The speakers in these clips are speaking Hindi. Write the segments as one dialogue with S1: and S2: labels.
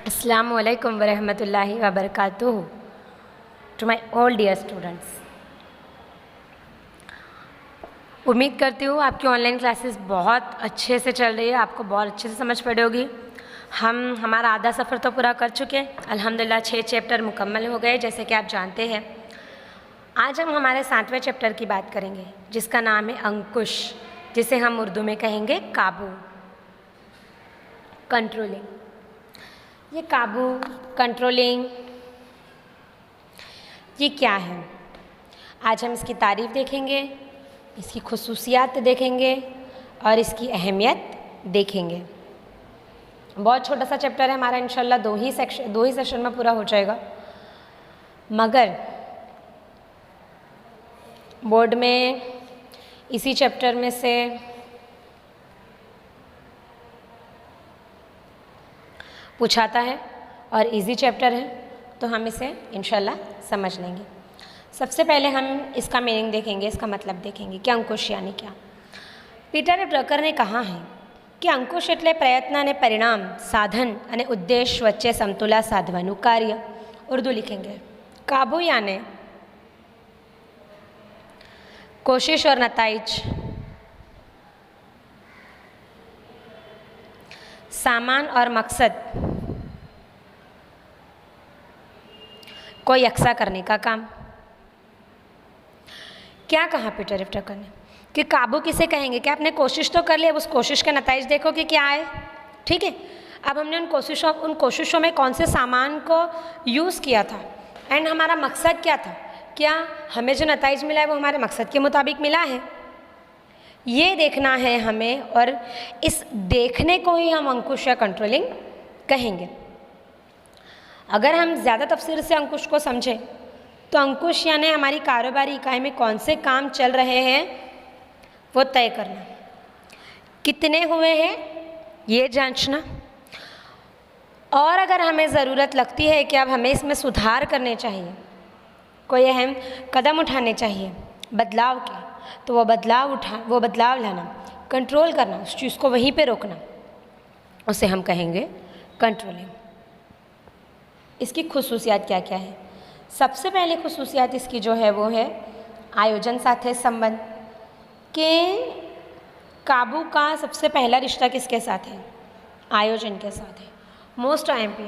S1: Assalamu alaikum wa rahmatullahi wa barakatuh to my all dear students। उम्मीद करती हूँ आपकी ऑनलाइन क्लासेस बहुत अच्छे से चल रही है, आपको बहुत अच्छे से समझ पड़ी होगी। हमारा आधा सफ़र तो पूरा कर चुके हैं, अल्हम्दुलिल्लाह 6 चैप्टर मुकम्मल हो गए जैसे कि आप जानते हैं। आज हम हमारे 7वें चैप्टर की बात करेंगे जिसका नाम है अंकुश, जिसे हम उर्दू में कहेंगे काबू, कंट्रोलिंग। ये काबू, कंट्रोलिंग, ये क्या है? आज हम इसकी तारीफ़ देखेंगे, इसकी खुसूसियात देखेंगे और इसकी अहमियत देखेंगे। बहुत छोटा सा चैप्टर है हमारा, इंशाल्लाह दो ही सेशन में पूरा हो जाएगा, मगर बोर्ड में इसी चैप्टर में से पूछाता है और इजी चैप्टर है तो हम इसे इंशाल्लाह समझ लेंगे। सबसे पहले हम इसका मीनिंग देखेंगे, इसका मतलब देखेंगे कि अंकुश यानी क्या। पीटर ड्रकर ने कहा है कि અંકુશ એટલે પ્રયત્ન અને પરિણામ, સાધન અને ઉદ્દેશ વચ્ચે સમતુલા સાધવાનું કાર્ય। ઉર્દू लिखेंगे काबू यानी कोशिश और नताइज, सामान और मकसद को यकसा करने का काम। क्या कहा पीटर ड्रकर ने कि काबू किसे कहेंगे कि आपने कोशिश तो कर ली, अब उस कोशिश के नताइज देखो कि क्या आए। ठीक है, अब हमने उन कोशिशों में कौन से सामान को यूज़ किया था एंड हमारा मकसद क्या था, क्या हमें जो नताइज मिला है वो हमारे मकसद के मुताबिक मिला है, ये देखना है हमें। और इस देखने को ही हम अंकुश या कंट्रोलिंग कहेंगे। अगर हम ज़्यादा तफसील से अंकुश को समझें तो अंकुश यानी हमारी कारोबारी इकाई में कौन से काम चल रहे हैं वो तय करना, कितने हुए हैं ये जांचना, और अगर हमें ज़रूरत लगती है कि अब हमें इसमें सुधार करने चाहिए, कोई अहम कदम उठाने चाहिए बदलाव के, तो वो बदलाव लाना, कंट्रोल करना, उस चीज़ को वहीं पे रोकना, उसे हम कहेंगे कंट्रोलिंग। इसकी खुसूसियात क्या क्या है? सबसे पहले खुसूसियात इसकी जो है वो है आयोजन साथ संबंध, के काबू का सबसे पहला रिश्ता किसके साथ है? आयोजन के साथ है। मोस्ट IMP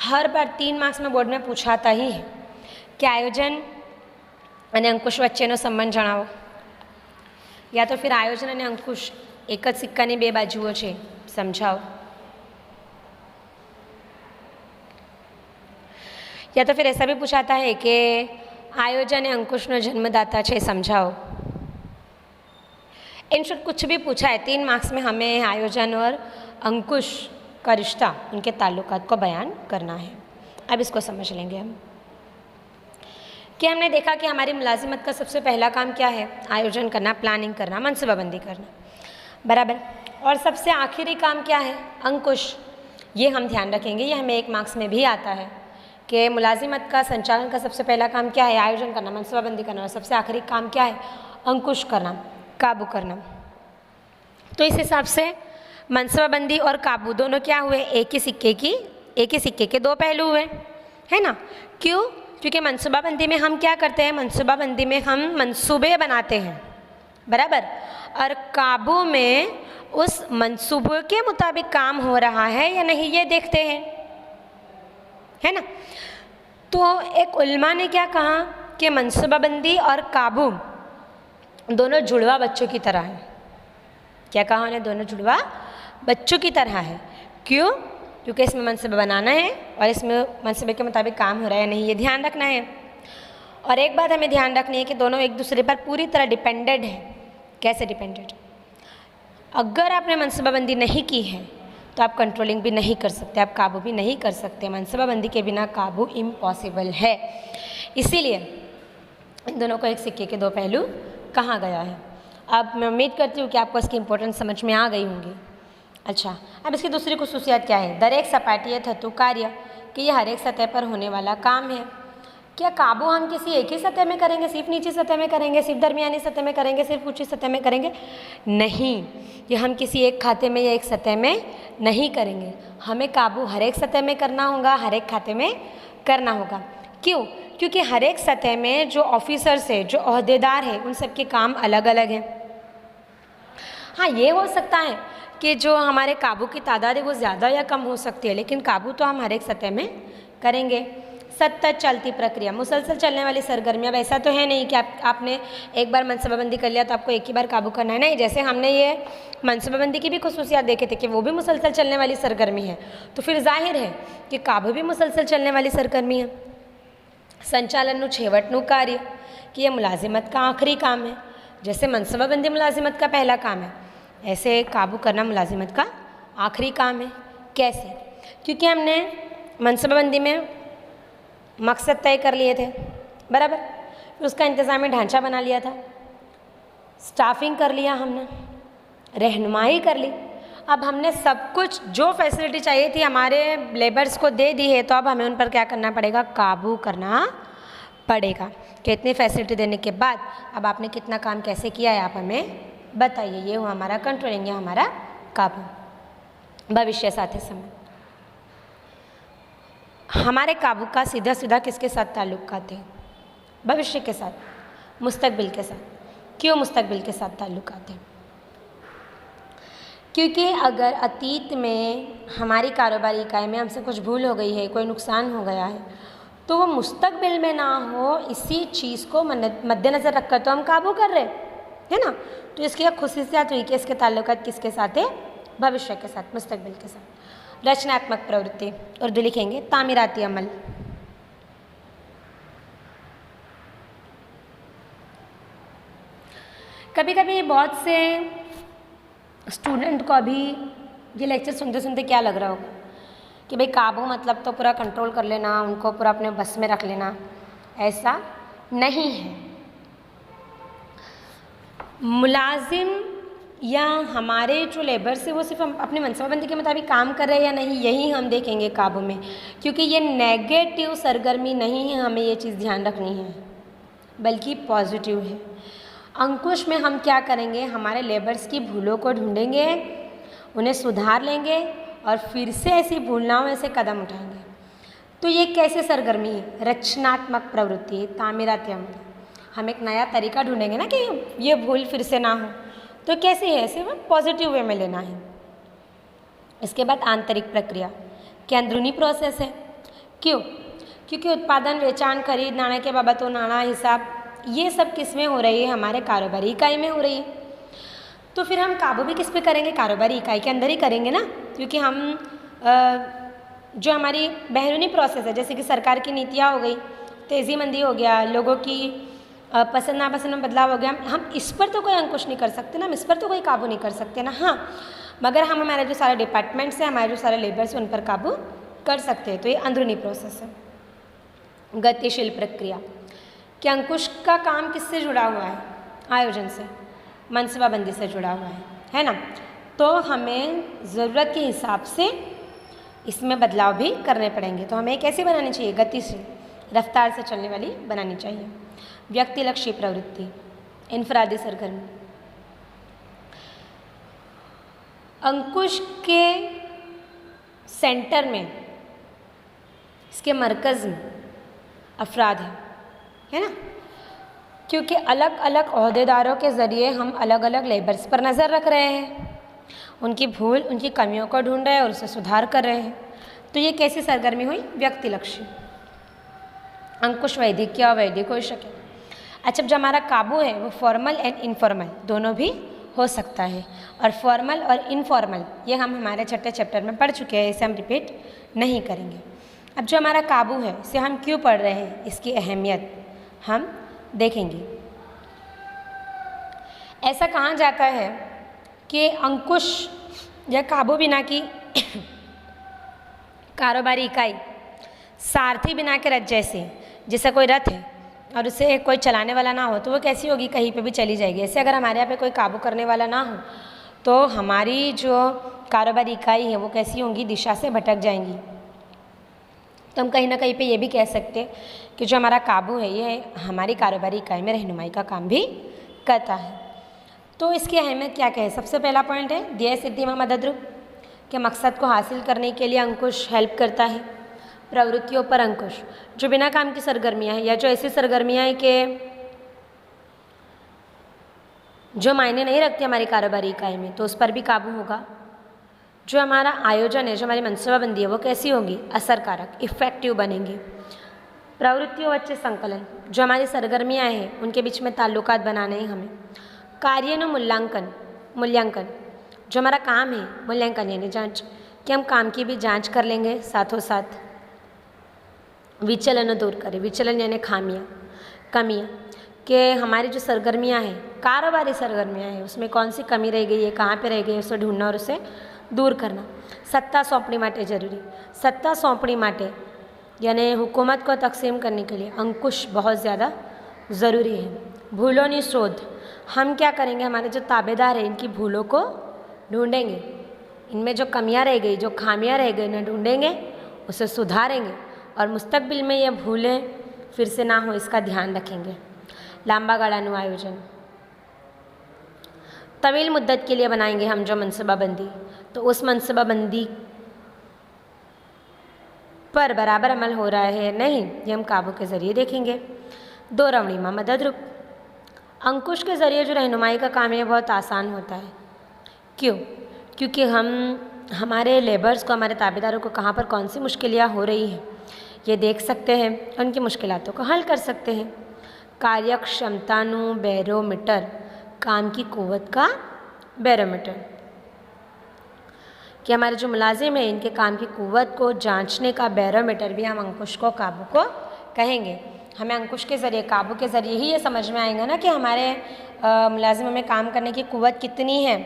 S1: हर बार 3 मार्क्स में बोर्ड में पूछाता ही है कि आयोजन અને અંકુશ વચ્ચેનો સંબંધ જણાવો, या तो फिर आयोजन અને અંકુશ एक ज सिक्कानी 2 बाजुओ છે, समझाओ। या तो फिर ऐसा भी पूछाता है कि आयोजन અને અંકુશનો जन्मदाता છે, समझाओ। इन शॉर्ट कुछ भी पूछा है 3 मार्क्स में हमें आयोजन और अंकुश का रिश्ता, उनके ताल्लुकात को बयान करना है। अब इसको समझ लेंगे हम कि हमने देखा कि हमारी मुलाजिमत का सबसे पहला काम क्या है? आयोजन करना, प्लानिंग करना, मनसूबाबंदी करना, बराबर। और सबसे आखिरी काम क्या है? अंकुश। ये हम ध्यान रखेंगे, ये हमें 1 मार्क्स में भी आता है कि मुलाजिमत का संचालन का सबसे पहला काम क्या है? आयोजन करना, मनसूबाबंदी करना, और सबसे आखिरी काम क्या है? अंकुश करना, काबू करना। तो इस हिसाब से मनसूबाबंदी और काबू दोनों क्या हुए? एक ही सिक्के के 2 पहलू हुए, है ना। क्यों? क्योंकि मनसूबाबंदी में हम क्या करते हैं? मनसूबाबंदी में हम मंसूबे बनाते हैं, बराबर, और काबू में उस मंसूबे के मुताबिक काम हो रहा है या नहीं ये देखते हैं, है ना। तो एक उल्मा ने क्या कहा कि मनसूबाबंदी और काबू दोनों जुड़वा बच्चों की तरह है। क्या कहा उन्हें? दोनों जुड़वा बच्चों की तरह है। क्यों? क्योंकि इसमें मनसूबा बनाना है और इसमें मनसूबे के मुताबिक काम हो रहा है नहीं, ये ध्यान रखना है। और एक बात हमें ध्यान रखनी है कि दोनों एक दूसरे पर पूरी तरह डिपेंडेड हैं। कैसे डिपेंडेड? अगर आपने मनसूबाबंदी नहीं की है तो आप कंट्रोलिंग भी नहीं कर सकते, आप काबू भी नहीं कर सकते। मनसूबाबंदी के बिना काबू इम्पॉसिबल है। इसीलिए इन दोनों को एक सिक्के के 2 पहलू कहा गया है। अब मैं उम्मीद करती हूँ कि आपको इसकी इम्पोर्टेंस समझ में आ गई होंगी। अच्छा, अब इसकी दूसरी खुसूसियत क्या है? दरेक सपाटीय थतु कार्य, कि यह हर एक सतह पर होने वाला काम है। क्या काबू हम किसी एक ही सतह में करेंगे, सिर्फ नीचे सतह में करेंगे, सिर्फ दरमियानी सतह में करेंगे, सिर्फ ऊंची सतह में करेंगे? नहीं, ये हम किसी एक खाते में या एक सतह में नहीं करेंगे। हमें काबू हर एक सतह में करना होगा, हर एक खाते में करना होगा। क्यों? क्योंकि हर एक सतह में जो ऑफिसर्स है, जो ओहदेदार है, उन सबके काम अलग अलग हैं। हाँ, ये हो सकता है कि जो हमारे काबू की तादाद है वो ज़्यादा या कम हो सकती है, लेकिन काबू तो हम हर एक सतह में करेंगे। सतत चलती प्रक्रिया, मुसलसल चलने वाली सरगर्मियाँ। अब ऐसा तो है नहीं कि आपने एक बार मनसूबाबंदी कर लिया तो आपको एक ही बार काबू करना है, नहीं। जैसे हमने ये मनसूबाबंदी की भी खुसूसियात देखे थे कि वो भी मुसलसल चलने वाली सरगर्मी है, तो फिर जाहिर है कि काबू भी मुसलसल चलने वाली सरगर्मी है। संचालन छेवटનું कार्य कि यह मुलाजिमत का आखिरी काम है। जैसे मनसूबाबंदी मुलाजिमत का पहला काम है, ऐसे काबू करना मुलाजिमत का आखिरी काम है। कैसे? क्योंकि हमने मनसूबाबंदी में मकसद तय कर लिए थे, बराबर, फिर उसका इंतज़ामी ढांचा बना लिया था, स्टाफिंग कर लिया हमने, रहनुमाई कर ली। अब हमने सब कुछ जो फैसिलिटी चाहिए थी हमारे लेबर्स को दे दी है, तो अब हमें उन पर क्या करना पड़ेगा? काबू करना पड़ेगा। कि इतनी फैसिलिटी देने के बाद अब आपने कितना काम कैसे किया है, आप हमें बताइए। ये हुआ हमारा कंट्रोलिंग, ये हमारा काबू। भविष्य साथी समय, हमारे काबू का सीधा सीधा किसके साथ ताल्लुकात है? भविष्य के साथ, मुस्तकबिल के साथ। क्यों मुस्तकबिल के साथ ताल्लुकात है? क्योंकि अगर अतीत में हमारी कारोबारी इकाई में हमसे कुछ भूल हो गई है, कोई नुकसान हो गया है, तो वो मुस्तकबिल में ना हो, इसी चीज़ को मद्देनज़र रखकर तो हम काबू कर रहे है ना। तो इसकी एक खुसूसियात हुई कि इसके ताल्लुकात किसके साथ है? भविष्य के साथ, मुस्तकबिल के साथ। रचनात्मक प्रवृत्ति, उर्दू लिखेंगे तामीराती अमल। कभी कभी बहुत से स्टूडेंट को अभी ये लेक्चर सुनते सुनते क्या लग रहा होगा कि भाई काबू मतलब तो पूरा कंट्रोल कर लेना, उनको पूरा अपने बस में रख लेना। ऐसा नहीं है। मुलाजिम या हमारे जो लेबर्स है वो सिर्फ अपनी मनसूबाबंदी के मुताबिक काम कर रहे हैं या नहीं, यही हम देखेंगे काबू में। क्योंकि ये नेगेटिव सरगर्मी नहीं है, हमें ये चीज़ ध्यान रखनी है, बल्कि पॉजिटिव है। अंकुश में हम क्या करेंगे? हमारे लेबर्स की भूलों को ढूंढेंगे, उन्हें सुधार लेंगे और फिर से ऐसी भूल ना हो ऐसे कदम उठाएंगे। तो ये कैसे सरगर्मी है? रचनात्मक प्रवृत्ति, तामीराती अमल। हम एक नया तरीका ढूंढेंगे ना कि ये भूल फिर से ना हो, तो कैसे है? ऐसे में पॉजिटिव वे में लेना है। इसके बाद आंतरिक प्रक्रिया कि अंदरूनी प्रोसेस है। क्यों? क्योंकि उत्पादन, वेचान, खरीद, नाणे के बाबतों, नाणा, हिसाब, ये सब किस में हो रही है? हमारे कारोबारी इकाई में हो रही है। तो फिर हम काबू भी किस पे करेंगे? कारोबारी इकाई के अंदर ही करेंगे ना। क्योंकि हम जो हमारी बैरूनी प्रोसेस है, जैसे कि सरकार की नीतियाँ हो गई, तेज़ी मंदी हो गया, लोगों की पसंद नापसंद में बदलाव हो गया, हम इस पर तो कोई अंकुश नहीं कर सकते ना, हम इस पर तो कोई काबू नहीं कर सकते ना। हाँ, मगर हम हमारे जो सारे डिपार्टमेंट्स हैं, हमारे जो सारे लेबर्स हैं, उन पर काबू कर सकते हैं। तो ये अंदरूनी प्रोसेस है। गतिशील प्रक्रिया कि अंकुश का काम किससे जुड़ा हुआ है? आयोजन से, मनसूबाबंदी से जुड़ा हुआ है ना। तो हमें ज़रूरत के हिसाब से इसमें बदलाव भी करने पड़ेंगे। तो हमें कैसे बनानी चाहिए? गतिशील, रफ्तार से चलने वाली बनानी चाहिए। व्यक्तिलक्षी प्रवृत्ति, इनफरादी सरगर्मी। अंकुश के सेंटर में, इसके मरकज़ में अफराद है ना। क्योंकि अलग अलग ओहदेदारों के ज़रिए हम अलग अलग लेबर्स पर नज़र रख रहे हैं, उनकी भूल, उनकी कमियों को ढूंढ रहे हैं और उसे सुधार कर रहे हैं। तो ये कैसी सरगर्मी हुई? व्यक्तिलक्षी। अंकुश वैदिक या अवैधिक हो सके। अच्छा, जब हमारा काबू है वो फॉर्मल एंड इनफॉर्मल दोनों भी हो सकता है, और फॉर्मल और इनफॉर्मल ये हम हमारे छठे चैप्टर में पढ़ चुके हैं, इसे हम रिपीट नहीं करेंगे। अब जो हमारा काबू है इसे हम क्यों पढ़ रहे हैं, इसकी अहमियत हम देखेंगे। ऐसा कहा जाता है कि अंकुश या काबू बिना की कारोबारी इकाई सारथी बिना के रथ जैसे, जैसे कोई रथ है और उसे कोई चलाने वाला ना हो तो वो कैसी होगी? कहीं पे भी चली जाएगी। ऐसे अगर हमारे यहाँ पे कोई काबू करने वाला ना हो तो हमारी जो कारोबारी इकाई है वो कैसी होंगी? दिशा से भटक जाएंगी। तो हम कहीं ना कहीं पे ये भी कह सकते हैं कि जो हमारा काबू है ये हमारी कारोबारी इकाई में रहनुमाई का काम भी करता है। तो इसकी अहमियत क्या क्या है? सबसे पहला पॉइंट है ध्येय सिद्धि में मदद रूप, के मकसद को हासिल करने के लिए अंकुश हेल्प करता है। प्रवृत्तियों पर अंकुश, जो बिना काम की सरगर्मियाँ हैं या जो ऐसी सरगर्मियाँ हैं कि जो मायने नहीं रखती हमारी कारोबारी इकाई में, तो उस पर भी काबू होगा। जो हमारा आयोजन है, जो हमारी मनसूबाबंदी है, वो कैसी होगी? असरकारक, इफ़ेक्टिव बनेंगी। प्रवृत्तियों वच्चे संकलन, जो हमारी सरगर्मियाँ हैं उनके बीच में ताल्लुकात बनाने हैं हमें। कार्यों मूल्यांकन, जो हमारा काम है मूल्यांकन यानी जांच, कि हम काम की भी जांच कर लेंगे, साथों साथ विचलन दूर करें। विचलन यानी खामियाँ, कमियाँ, कि हमारी जो सरगर्मियाँ हैं, कारोबारी सरगर्मियाँ हैं, उसमें कौन सी कमी रह गई है, कहाँ पे रह गई है, उसे ढूंढना और उसे दूर करना। सत्ता सौंपणी माटे जरूरी, सत्ता सौंपणी माटे यानी हुकूमत को तकसीम करने के लिए अंकुश बहुत ज़्यादा ज़रूरी है। भूलों की शोध, हम क्या करेंगे? हमारे जो ताबेदार हैं इनकी भूलों को ढूंढेंगे, इनमें जो कमियां रह गई, जो खामियां रह गई, इन्हें ढूंढेंगे, उसे सुधारेंगे और मुस्तकबिल में ये भूलें फिर से ना हो इसका ध्यान रखेंगे। लांबा गाड़ाનું आयोजन, तवील मुद्दत के लिए बनाएंगे हम जो मनसूबाबंदी, तो उस मनसूबाबंदी पर बराबर अमल हो रहा है नहीं, ये हम काबू के ज़रिए देखेंगे। दोरवणी में मदद रूप, अंकुश के ज़रिए जो रहनुमाई का काम है बहुत आसान होता है। क्यों? क्योंकि हम हमारे लेबर्स को, हमारे ताबेदारों को कहाँ पर कौन सी मुश्किलें हो रही हैं ये देख सकते हैं, उनकी मुश्किलातों को हल कर सकते हैं। कार्यक्षमताનું बैरोमीटर, काम की कुव्वत का बैरोमीटर, कि हमारे जो मुलाजिम हैं इनके काम की कुव्वत को जांचने का बैरोमीटर भी हम अंकुश को, काबू को कहेंगे। हमें अंकुश के ज़रिए, काबू के ज़रिए ही ये समझ में आएगा ना कि हमारे मुलाजिमों में काम करने की कुव्वत कितनी है।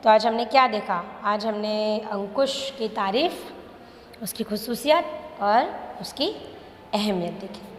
S1: तो आज हमने क्या देखा? आज हमने अंकुश की तारीफ़, उसकी खुसूसियत और उसकी अहमियत देखी।